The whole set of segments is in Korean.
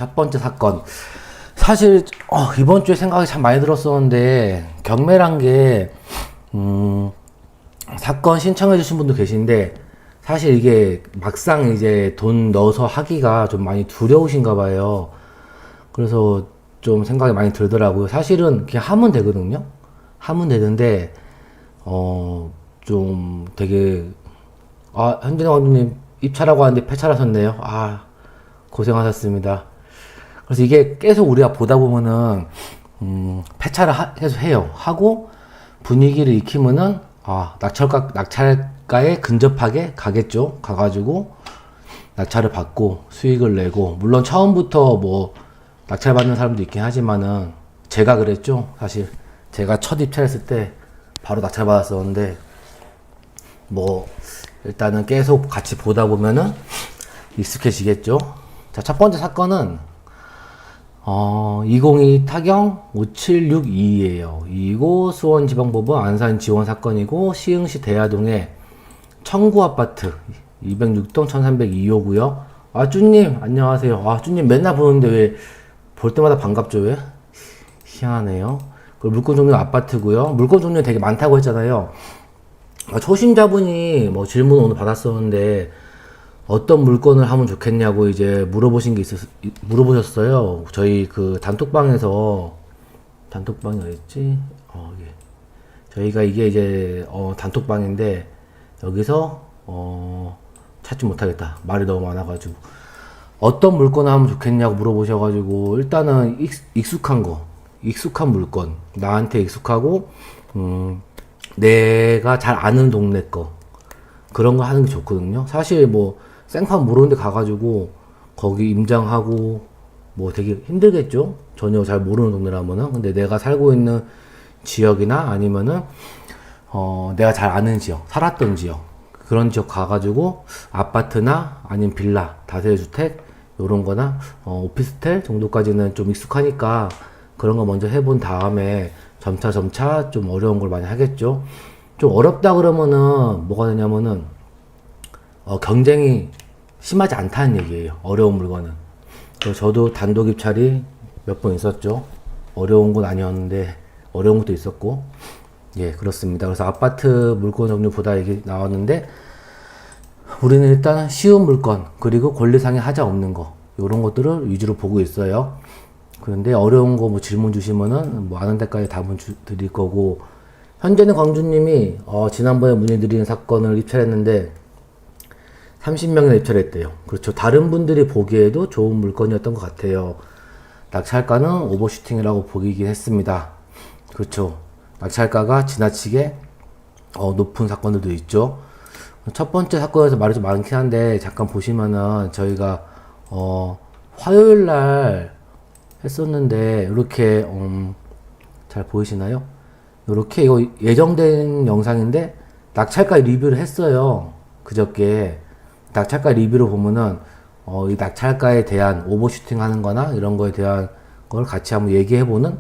첫 번째 사건. 사실 이번 주에 생각이 참 많이 들었었는데 경매란 게 사건 신청해 주신 분도 계신데 사실 이게 막상 이제 돈 넣어서 하기가 좀 많이 두려우신가 봐요. 그래서 좀 생각이 많이 들더라고요. 사실은 그냥 하면 되거든요. 하면 되는데 좀 되게 현진영 감독님 입찰하고 하는데 폐찰하셨네요. 고생하셨습니다. 그래서 이게 계속 우리가 보다 보면은 폐차를 계속 해요. 하고 분위기를 익히면은 낙찰가에 근접하게 가겠죠. 가가지고 낙찰을 받고 수익을 내고, 물론 처음부터 뭐 낙찰 받는 사람도 있긴 하지만은 제가 그랬죠. 사실 제가 첫 입찰했을 때 바로 낙찰 받았었는데, 뭐 일단은 계속 같이 보다 보면은 익숙해지겠죠. 자, 첫 번째 사건은 202 타경 5762예요. 이고 수원지방법원 안산 지원 사건이고, 시흥시 대야동의 청구 아파트 206동 1302호고요. 쭈님 안녕하세요. 쭈님 맨날 보는데 왜 볼 때마다 반갑죠? 왜? 희한하네요. 그리고 물건 종류 아파트고요. 물건 종류 되게 많다고 했잖아요. 초심자분이 뭐 질문 오늘 받았었는데 어떤 물건을 하면 좋겠냐고 이제 물어보셨어요. 저희 그 단톡방에서, 단톡방이 어딨지? 저희가 이게 이제 단톡방인데 여기서 찾지 못하겠다. 말이 너무 많아가지고. 어떤 물건을 하면 좋겠냐고 물어보셔가지고, 일단은 익숙한 물건, 나한테 익숙하고 내가 잘 아는 동네 거, 그런 거 하는 게 좋거든요. 사실 뭐 생판 모르는 데 가가지고 거기 임장하고 뭐 되게 힘들겠죠. 전혀 잘 모르는 동네라면은. 근데 내가 살고 있는 지역이나 아니면은 내가 잘 아는 지역, 살았던 지역, 그런 지역 가가지고 아파트나 아니면 빌라, 다세대주택 요런 거나 오피스텔 정도까지는 좀 익숙하니까 그런 거 먼저 해본 다음에 점차 좀 어려운 걸 많이 하겠죠. 좀 어렵다 그러면은 뭐가 되냐면은 경쟁이 심하지 않다는 얘기예요. 어려운 물건은. 그래서 저도 단독 입찰이 몇 번 있었죠. 어려운 건 아니었는데 어려운 것도 있었고, 예, 그렇습니다. 그래서 아파트 물건 종류보다 이게 나왔는데, 우리는 일단 쉬운 물건, 그리고 권리상의 하자 없는 거, 요런 것들을 위주로 보고 있어요. 그런데 어려운 거 뭐 질문 주시면은 뭐 아는 데까지 답은 드릴 거고, 현재는 광주님이 지난번에 문의드린 사건을 입찰했는데 30명이나 입찰했대요. 그렇죠. 다른 분들이 보기에도 좋은 물건이었던 것 같아요. 낙찰가는 오버슈팅이라고 보이긴 했습니다. 그렇죠. 낙찰가가 지나치게 높은 사건들도 있죠. 첫 번째 사건에서 말이 좀 많긴 한데, 잠깐 보시면은 저희가 화요일 날 했었는데, 이렇게 잘 보이시나요? 이렇게 이거 예정된 영상인데 낙찰가 리뷰를 했어요. 그저께 낙찰가 리뷰를 보면은 이 낙찰가에 대한 오버슈팅 하는 거나 이런 거에 대한 걸 같이 한번 얘기해보는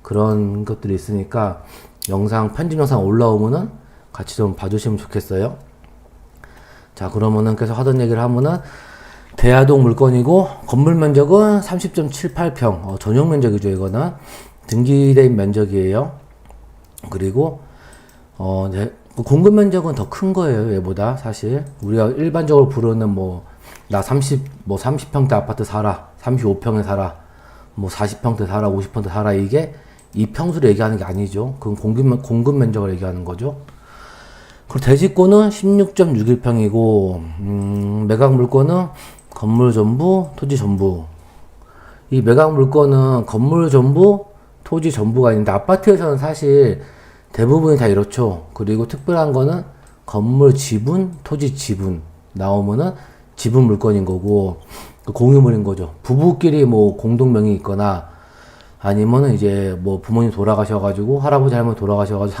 그런 것들이 있으니까, 편집 영상 올라오면은 같이 좀 봐주시면 좋겠어요. 자, 그러면은 계속 하던 얘기를 하면은, 대야동 물건이고 건물 면적은 30.78평, 전용 면적이죠. 이거는 등기된 면적이에요. 그리고 공급 면적은 더 큰 거예요. 얘보다. 사실 우리가 일반적으로 부르는 나 30평대 아파트 사라, 35평에 사라, 40평대 사라, 50평대 사라, 이게 이 평수를 얘기하는 게 아니죠. 그건 공급 면적을 얘기하는 거죠. 그리고 대지권은 16.61평이고 매각 물건은 건물 전부, 토지 전부. 이 매각 물건은 건물 전부, 토지 전부가 있는데, 아파트에서는 사실 대부분이 다 이렇죠. 그리고 특별한 거는 건물 지분, 토지 지분 나오면은 지분 물건인 거고, 공유물인 거죠. 부부끼리 공동명의 있거나 아니면은 이제 부모님 돌아가셔가지고, 할아버지 할머니 돌아가셔가지고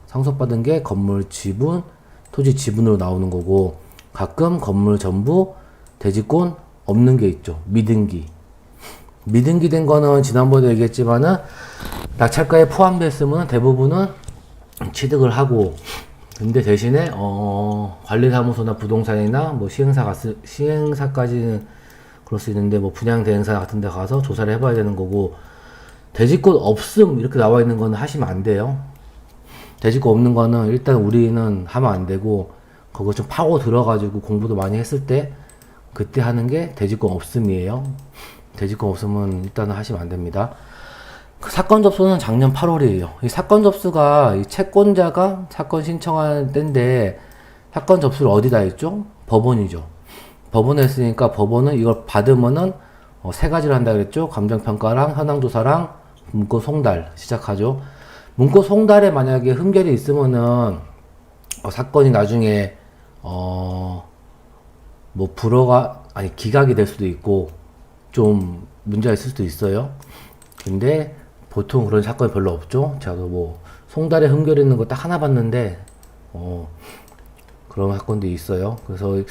상속받은 게 건물 지분, 토지 지분으로 나오는 거고, 가끔 건물 전부, 대지권 없는 게 있죠. 미등기 된 거는 지난번에 얘기했지만은 낙찰가에 포함됐으면 대부분은 취득을 하고, 근데 대신에 관리사무소나 부동산이나 시행사까지는 그럴 수 있는데 뭐 분양 대행사 같은 데 가서 조사를 해봐야 되는 거고, 대지권 없음 이렇게 나와 있는 거는 하시면 안 돼요. 대지권 없는 거는 일단 우리는 하면 안 되고, 그거 좀 파고 들어가지고 공부도 많이 했을 때 그때 하는 게 대지권 없음이에요. 대지권 없음은 일단은 하시면 안 됩니다. 그 사건 접수는 작년 8월이에요. 이 사건 접수가 이 채권자가 사건 신청할 때인데, 사건 접수를 어디다 했죠? 법원이죠. 법원에 했으니까 법원은 이걸 받으면은 세 가지를 한다 그랬죠. 감정평가랑 현황조사랑 문고 송달 시작하죠. 문고 송달에 만약에 흠결이 있으면은 사건이 나중에 뭐 불허가 아니 기각이 될 수도 있고 좀 문제가 있을 수도 있어요. 근데 보통 그런 사건이 별로 없죠. 제가 뭐 송달에 흠결이 있는 거 딱 하나 봤는데 그런 사건도 있어요. 그래서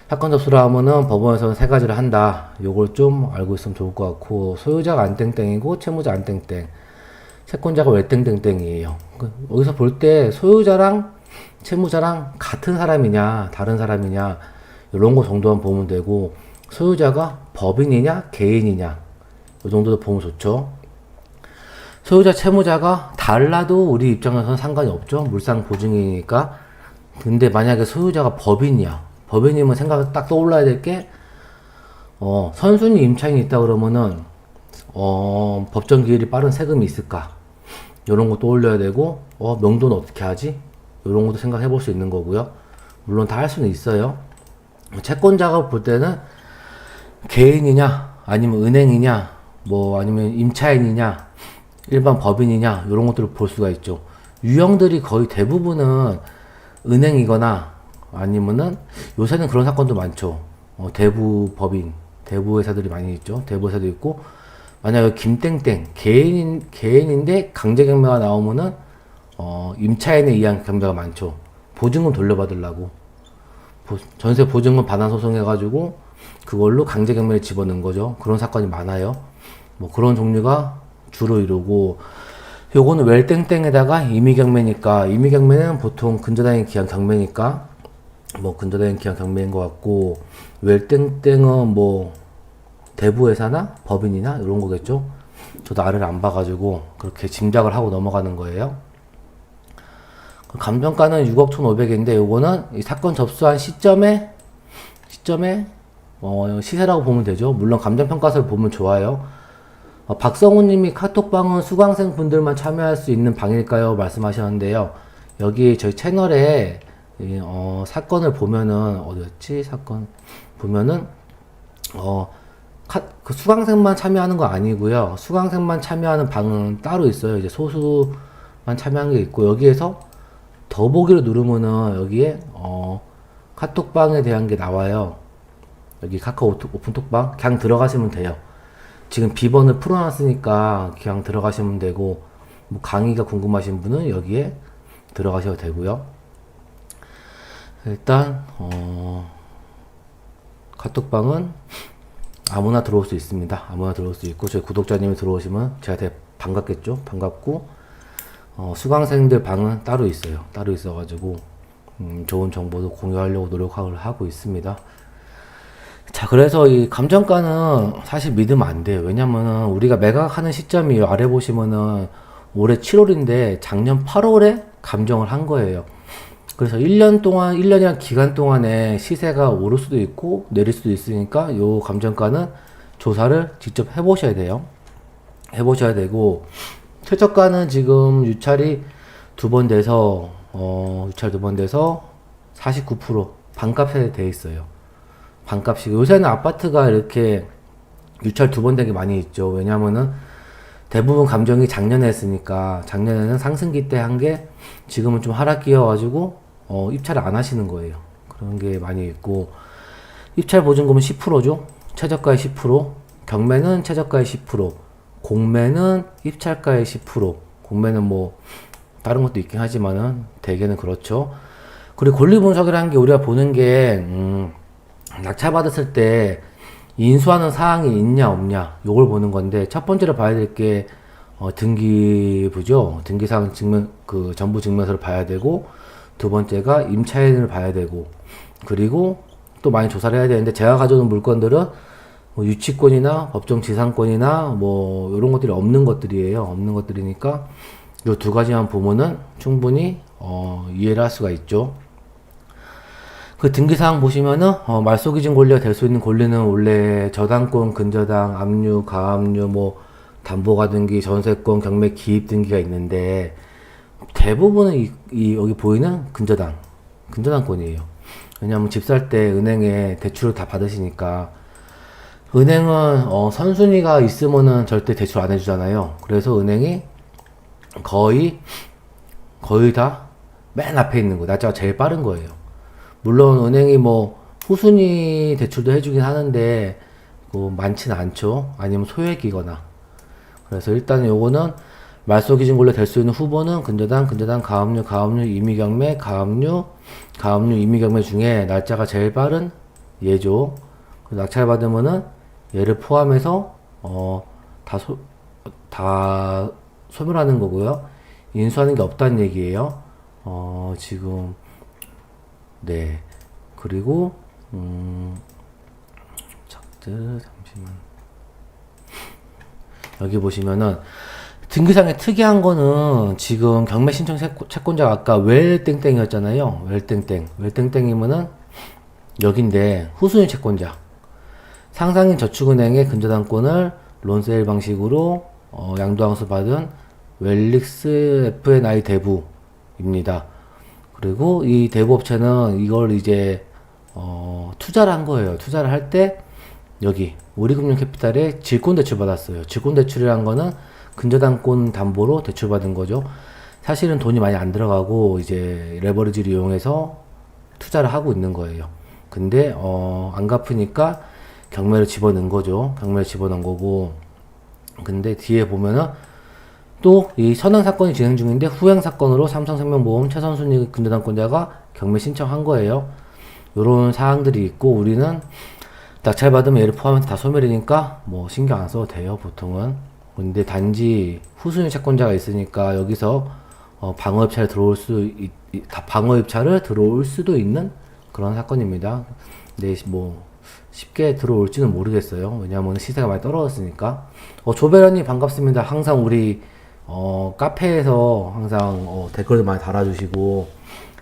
사건 접수를 하면은 법원에서는 세 가지를 한다. 요걸 좀 알고 있으면 좋을 것 같고, 소유자가 안 땡땡이고 채무자 안 땡땡, 채권자가 왜 땡땡땡이에요. 여기서 볼 때 소유자랑 채무자랑 같은 사람이냐 다른 사람이냐 이런 거 정도만 보면 되고, 소유자가 법인이냐 개인이냐 이 정도도 보면 좋죠. 소유자 채무자가 달라도 우리 입장에서는 상관이 없죠. 물상 보증이니까. 근데 만약에 소유자가 법인이야. 법인이면 생각 딱 떠올라야 될 게, 선순위 임차인이 있다 그러면은, 법정 기일이 빠른 세금이 있을까? 요런 거 떠올려야 되고, 명도는 어떻게 하지? 요런 것도 생각해 볼 수 있는 거고요. 물론 다 할 수는 있어요. 채권자가 볼 때는 개인이냐, 아니면 은행이냐, 뭐 아니면 임차인이냐, 일반 법인이냐, 요런 것들을 볼 수가 있죠. 유형들이 거의 대부분은 은행이거나 아니면은 요새는 그런 사건도 많죠. 대부 법인, 대부 회사들이 많이 있죠. 대부 회사도 있고, 만약에 김땡땡 개인인데 강제 경매가 나오면은 임차인에 의한 경매가 많죠. 보증금 돌려받으려고 전세 보증금 반환 소송해가지고 그걸로 강제 경매를 집어넣은 거죠. 그런 사건이 많아요. 뭐 그런 종류가 주로 이루고, 요거는 웰땡땡에다가 임의경매니까, 임의경매는 보통 근저당의 기한 경매니까 뭐 근저당의 기한 경매인 것 같고, 웰땡땡은 뭐 대부회사나 법인이나 이런 거겠죠. 저도 아래를 안 봐가지고 그렇게 짐작을 하고 넘어가는 거예요. 감정가는 6억 1,500인데 요거는 이 사건 접수한 시점에 시세라고 보면 되죠. 물론 감정평가서를 보면 좋아요. 박성우님이 카톡방은 수강생 분들만 참여할 수 있는 방일까요? 말씀하셨는데요. 여기 저희 채널에 사건을 보면은 어디였지? 사건 보면은 그 수강생만 참여하는 거 아니고요. 수강생만 참여하는 방은 따로 있어요. 이제 소수만 참여하는 게 있고, 여기에서 더보기를 누르면은 여기에 카톡방에 대한 게 나와요. 여기 카카오 오픈톡방 그냥 들어가시면 돼요. 지금 비번을 풀어놨으니까 그냥 들어가시면 되고, 뭐 강의가 궁금하신 분은 여기에 들어가셔도 되고요. 일단 카톡방은 아무나 들어올 수 있습니다. 아무나 들어올 수 있고, 저희 구독자님이 들어오시면 제가 되게 반갑겠죠. 반갑고, 수강생들 방은 따로 있어요. 따로 있어가지고 좋은 정보도 공유하려고 노력을 하고 있습니다. 자, 그래서 이 감정가는 사실 믿으면 안 돼요. 왜냐면은 우리가 매각하는 시점이 아래 보시면은 올해 7월인데 작년 8월에 감정을 한 거예요. 그래서 1년 동안, 1년이란 기간 동안에 시세가 오를 수도 있고 내릴 수도 있으니까 요 감정가는 조사를 직접 해보셔야 돼요. 해보셔야 되고, 최저가는 지금 유찰이 두 번 돼서, 유찰 두 번 돼서 49% 반값에 돼 있어요. 반값이. 요새는 아파트가 이렇게 유찰 두 번 된 게 많이 있죠. 왜냐면은 대부분 감정이 작년에 했으니까, 작년에는 상승기 때 한 게 지금은 좀 하락기여가지고 입찰을 안 하시는 거예요. 그런 게 많이 있고, 입찰 보증금은 10%죠. 최저가의 10%, 경매는 최저가의 10%, 공매는 입찰가의 10%. 공매는 뭐 다른 것도 있긴 하지만은 대개는 그렇죠. 그리고 권리 분석이라는 게 우리가 보는 게 낙찰받았을 때 인수하는 사항이 있냐 없냐 요걸 보는 건데, 첫 번째로 봐야 될 게 등기부죠. 등기사항 증명, 그 전부 증명서를 봐야 되고, 두 번째가 임차인을 봐야 되고, 그리고 또 많이 조사를 해야 되는데, 제가 가져오는 물건들은 뭐 유치권이나 법정 지상권이나 뭐 이런 것들이 없는 것들이에요. 없는 것들이니까 이 두 가지만 보면은 충분히 이해를 할 수가 있죠. 그 등기사항 보시면은 말소기준 권리가 될 수 있는 권리는 원래 저당권, 근저당, 압류, 가압류, 뭐 담보가 등기, 전세권, 경매 기입 등기가 있는데 대부분은 여기 보이는 근저당권이에요. 왜냐하면 집 살 때 은행에 대출을 다 받으시니까 은행은 선순위가 있으면은 절대 대출 안 해주잖아요. 그래서 은행이 거의 다 맨 앞에 있는 거, 날짜가 제일 빠른 거예요. 물론 은행이 뭐 후순위 대출도 해주긴 하는데 뭐 많지는 않죠. 아니면 소액이거나. 그래서 일단 요거는 말소기준 권리 될 수 있는 후보는 근저당, 가압류, 임의경매, 가압류, 임의경매 중에 날짜가 제일 빠른 얘죠. 낙찰받으면은 얘를 포함해서 다 소멸하는 거고요. 인수하는 게 없다는 얘기예요. 지금 네. 그리고 잠시만. 여기 보시면은 등기상에 특이한 거는 지금 경매 신청 채권자가 아까 웰땡땡이었잖아요. 웰땡땡이면은 여긴데 후순위 채권자. 상상인 저축은행의 근저당권을 론세일 방식으로 양도항수 받은 웰릭스 FNI 대부입니다. 그리고 이 대부업체는 이걸 이제 투자를 한 거예요. 투자를 할 때 여기 우리금융캐피탈에 질권대출 받았어요. 질권대출이란 거는 근저당권 담보로 대출받은 거죠. 사실은 돈이 많이 안 들어가고 이제 레버리지를 이용해서 투자를 하고 있는 거예요. 근데 안 갚으니까 경매를 집어넣은 거죠. 경매를 집어넣은 거고. 근데 뒤에 보면은 또 이 선행 사건이 진행 중인데 후행 사건으로 삼성생명보험 최선순위 근저당권자가 경매 신청한 거예요. 요런 사항들이 있고 우리는 낙찰받으면 얘를 포함해서 다 소멸이니까 뭐 신경 안 써도 돼요, 보통은. 근데 단지 후순위 채권자가 있으니까 여기서 방어입찰을 들어올 수도 있는 그런 사건입니다. 근데 뭐 쉽게 들어올지는 모르겠어요. 왜냐하면 시세가 많이 떨어졌으니까. 조배련님 반갑습니다. 항상 우리 카페에서 항상 댓글도 많이 달아주시고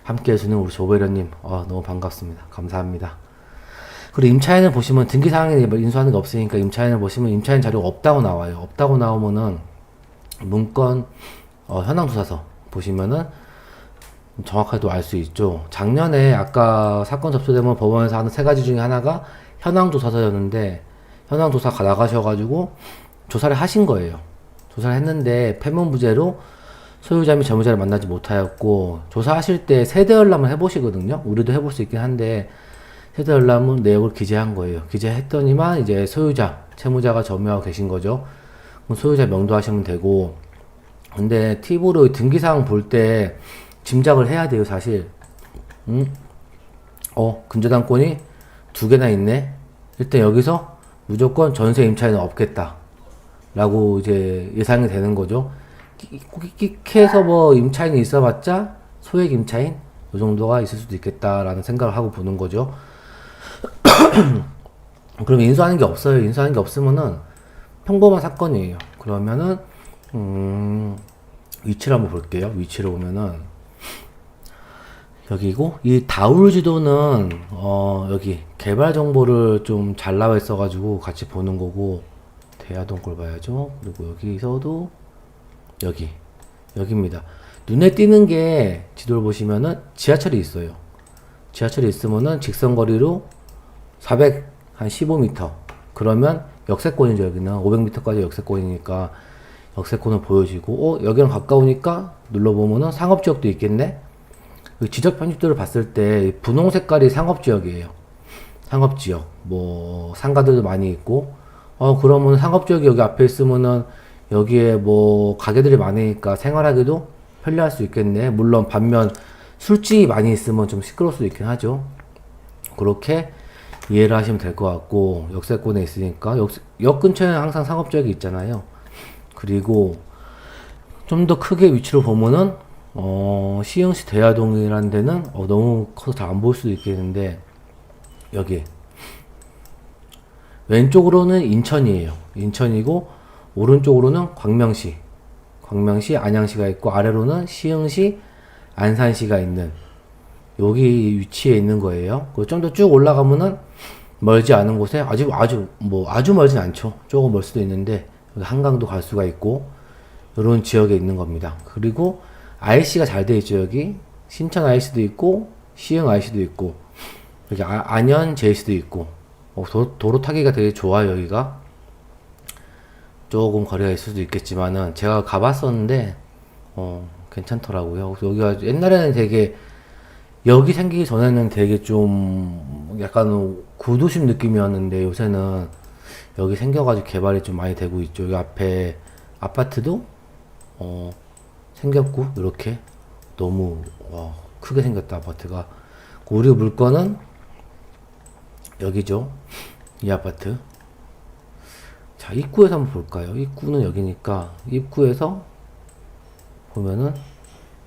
함께 해주는 우리 조배련님 너무 반갑습니다. 감사합니다. 그리고 임차인을 보시면 등기사항에 인수하는 게 없으니까 임차인을 보시면 임차인 자료가 없다고 나와요. 없다고 나오면은 문건 현황조사서 보시면은 정확하게도 알 수 있죠. 작년에 아까 사건 접수되면 법원에서 하는 세 가지 중에 하나가 현황조사서였는데 현황조사 나가셔가지고 조사를 하신 거예요. 조사를 했는데 폐문부재로 소유자 및 재무자를 만나지 못하였고 조사하실 때 세대 열람을 해보시거든요. 우리도 해볼 수 있긴 한데 세대 열람은 내역을 기재한 거예요. 기재했더니만 이제 소유자, 채무자가 점유하고 계신 거죠. 그럼 소유자 명도하시면 되고 근데 팁으로 등기사항 볼 때 짐작을 해야 돼요, 사실. 근저당권이 두 개나 있네. 일단 여기서 무조건 전세 임차인은 없겠다. 라고 이제 예상이 되는 거죠. 끽해서 뭐 임차인이 있어봤자 소액 임차인? 이 정도가 있을 수도 있겠다라는 생각을 하고 보는 거죠. 그럼 인수하는 게 없어요. 인수하는 게 없으면은 평범한 사건이에요. 그러면은, 위치를 한번 볼게요. 위치를 보면은, 여기고 이 다울 지도는 여기 개발 정보를 좀 잘 나와 있어 가지고 같이 보는 거고 대하동 걸 봐야죠. 그리고 여기서도 여기입니다. 눈에 띄는 게 지도를 보시면은 지하철이 있어요. 지하철이 있으면은 직선거리로 415m 그러면 역세권이죠. 여기는 500m까지 역세권이니까 역세권을 보여지고 여기랑 가까우니까 눌러보면은 상업지역도 있겠네. 지적 편집도를 봤을 때 분홍 색깔이 상업지역이에요. 상업지역 뭐 상가들도 많이 있고 그러면 상업지역이 여기 앞에 있으면은 여기에 뭐 가게들이 많으니까 생활하기도 편리할 수 있겠네. 물론 반면 술집이 많이 있으면 좀 시끄러울 수도 있긴 하죠. 그렇게 이해를 하시면 될 것 같고 역세권에 있으니까 역 근처에는 항상 상업지역이 있잖아요. 그리고 좀 더 크게 위치로 보면은 시흥시 대하동이라는 데는 너무 커서 잘 안 보일 수도 있겠는데 여기 왼쪽으로는 인천이에요. 인천이고 오른쪽으로는 광명시, 안양시가 있고 아래로는 시흥시, 안산시가 있는 여기 위치에 있는 거예요. 좀 더 쭉 올라가면은 멀지 않은 곳에 아주 멀진 않죠. 조금 멀 수도 있는데 여기 한강도 갈 수가 있고 이런 지역에 있는 겁니다. 그리고 IC가 잘 돼 있죠. 여기 신천 IC도 있고 시흥 IC도 있고 여기 안현 JC도 있고 도로 타기가 되게 좋아요. 여기가 조금 거리가 있을 수도 있겠지만은 제가 가봤었는데 괜찮더라고요. 여기가 옛날에는 되게 여기 생기기 전에는 되게 좀 약간 구도심 느낌이었는데 요새는 여기 생겨가지고 개발이 좀 많이 되고 있죠. 여기 앞에 아파트도 생겼고 이렇게 너무 크게 생겼다 아파트가. 우리 물건은 여기죠. 이 아파트. 자, 입구에서 한번 볼까요? 입구는 여기니까 입구에서 보면은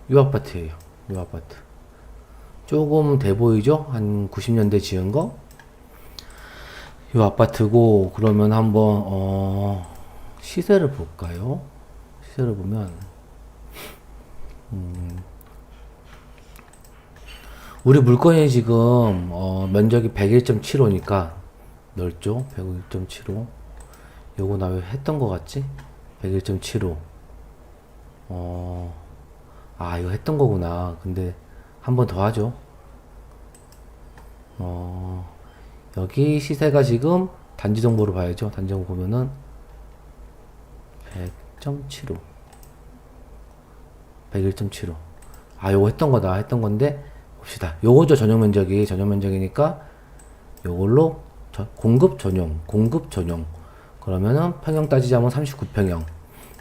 이 아파트예요. 이 아파트. 조금 돼 보이죠? 한 90년대 지은 거. 이 아파트고 그러면 한번 시세를 볼까요? 시세를 보면 우리 물건이 지금 면적이 101.75니까 넓죠? 101.75. 요거 나 왜 했던 거 같지? 101.75. 이거 했던 거구나. 근데 한 번 더 하죠. 여기 시세가 지금 단지 정보로 봐야죠. 단지 정보 보면은 100.75. 101.75. 요거 했던 거다. 했던 건데 봅시다. 요거죠. 전용 면적이니까 요걸로 공급 전용. 그러면은 평형 따지자면 39평형.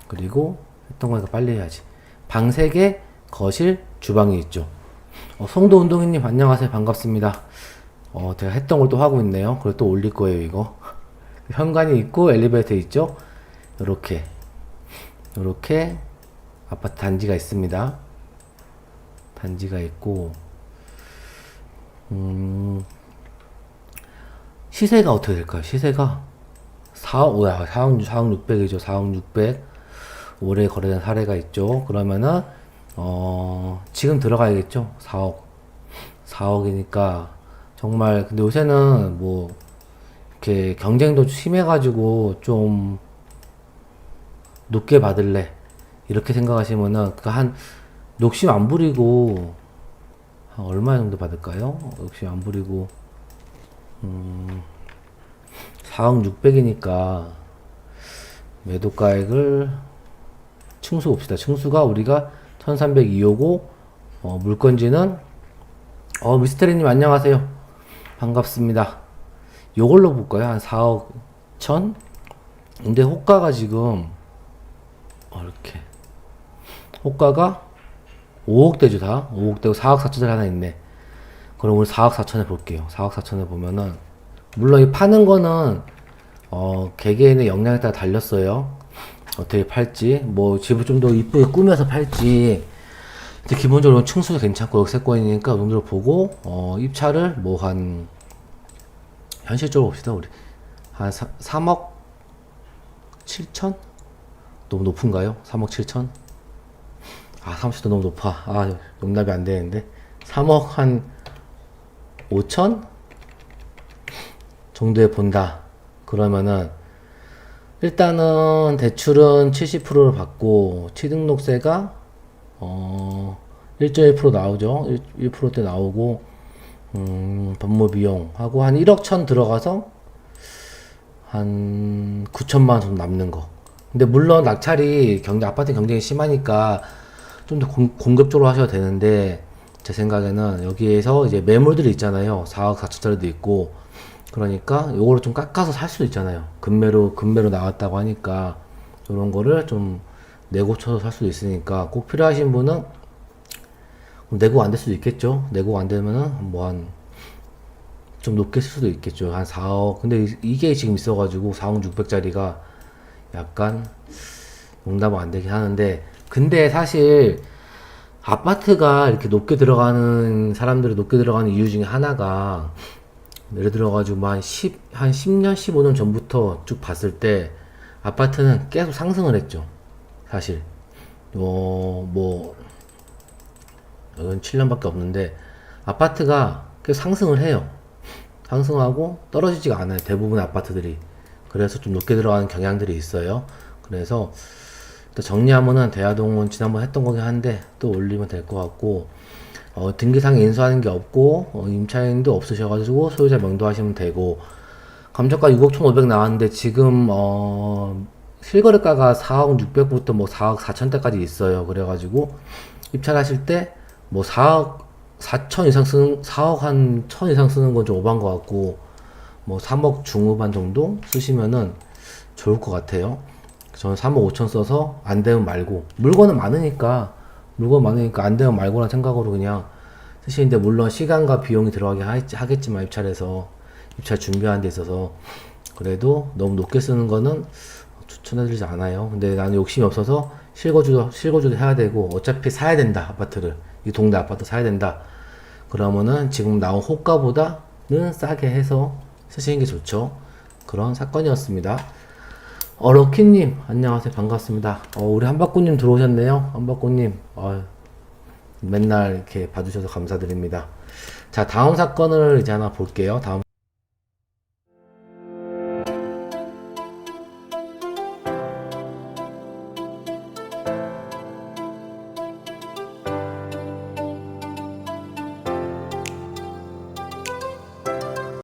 그리고 했던 거니까 빨리 해야지. 방 3개, 거실, 주방이 있죠. 송도 운동이님 안녕하세요. 반갑습니다. 제가 했던 걸 또 하고 있네요. 그리고 또 올릴 거예요, 이거. 현관이 있고 엘리베이터 있죠. 요렇게 아파트 단지가 있습니다. 단지가 있고 시세가 어떻게 될까요? 시세가 4억 600이죠. 4억 600 올해 거래된 사례가 있죠. 그러면은 지금 들어가야겠죠. 4억이니까 정말. 근데 요새는 뭐 이렇게 경쟁도 심해가지고 좀 높게 받을래 이렇게 생각하시면은 한 욕심 안 부리고 한 얼마 정도 받을까요? 욕심 안 부리고 4억 600이니까 매도가액을 층수 봅시다. 층수가 우리가 1302호고 물건지는 미스테리님 안녕하세요. 반갑습니다. 요걸로 볼까요? 한 4억 1000? 근데 호가가 지금 이렇게 호가가 5억대죠. 다 5억대고 4억 4천짜리 하나 있네. 그럼 우리 4억 4천에 볼게요. 4억 4천에 보면은 물론 이 파는 거는 개개인의 역량에 따라 달렸어요. 어떻게 팔지, 뭐 집을 좀 더 이쁘게 꾸며서 팔지. 근데 기본적으로 층수도 괜찮고 역세권이니까 이 정도로 보고 입찰을 뭐 한 현실적으로 봅시다. 우리 한 3억 7천? 너무 높은가요? 3억 7천? 30도 너무 높아. 용납이 안 되는데 3억 한 5천 정도에 본다. 그러면은 일단은 대출은 70%를 받고 취등록세가 1.1% 나오죠. 1%대 나오고 법무비용하고 한 1억 천 들어가서 한 9천만 원 정도 남는 거. 근데 물론 낙찰이 아파트 경쟁이 심하니까 좀 더 공급적으로 하셔도 되는데 제 생각에는 여기에서 이제 매물들이 있잖아요. 4억 4천짜리도 있고 그러니까 요거를 좀 깎아서 살 수도 있잖아요. 금매로 나왔다고 하니까 이런 거를 좀 내고 쳐서 살 수도 있으니까 꼭 필요하신 분은 내고 안 될 수도 있겠죠. 내고 안 되면은 좀 높게 쓸 수도 있겠죠. 한 4억. 근데 이게 지금 있어가지고 4억 6백짜리가 약간 농담은 안 되긴 하는데, 근데 사실 아파트가 이렇게 높게 들어가는 사람들이 높게 들어가는 이유 중에 하나가 예를 들어가지고 뭐 한 10년, 15년 전부터 쭉 봤을 때 아파트는 계속 상승을 했죠. 사실. 뭐, 이건 7년밖에 없는데 아파트가 계속 상승을 해요. 상승하고 떨어지지가 않아요. 대부분 아파트들이. 그래서 좀 높게 들어가는 경향들이 있어요. 그래서 또 정리하면은 대화동은 지난번 했던 거긴 한데 또 올리면 될 것 같고, 등기상에 인수하는 게 없고, 임차인도 없으셔가지고 소유자 명도하시면 되고, 감정가 6억 1,500 나왔는데 지금 실거래가가 4억 600부터 뭐 4억 4천대까지 있어요. 그래가지고 입찰하실 때 뭐 4억 4천 이상 쓰는, 4억 한 1천 이상 쓰는 건 좀 오버한 것 같고, 뭐 3억 중후반 정도 쓰시면은 좋을 것 같아요. 저는 3억 5천 써서 안 되면 말고, 물건 많으니까 안 되면 말고라는 생각으로 그냥 쓰시는데, 물론 시간과 비용이 들어가긴 하겠지만 입찰 준비하는 데 있어서 그래도 너무 높게 쓰는 거는 추천해드리지 않아요. 근데 나는 욕심이 없어서 실거주도 해야 되고, 어차피 사야 된다, 아파트를. 이 동네 아파트 사야 된다. 그러면은 지금 나온 호가보다는 싸게 해서 쓰시는 게 좋죠. 그런 사건이었습니다. 럭키님, 안녕하세요. 반갑습니다. 우리 한바꾸님 들어오셨네요. 한바꾸님, 맨날 이렇게 봐주셔서 감사드립니다. 자, 다음 사건을 이제 하나 볼게요. 다음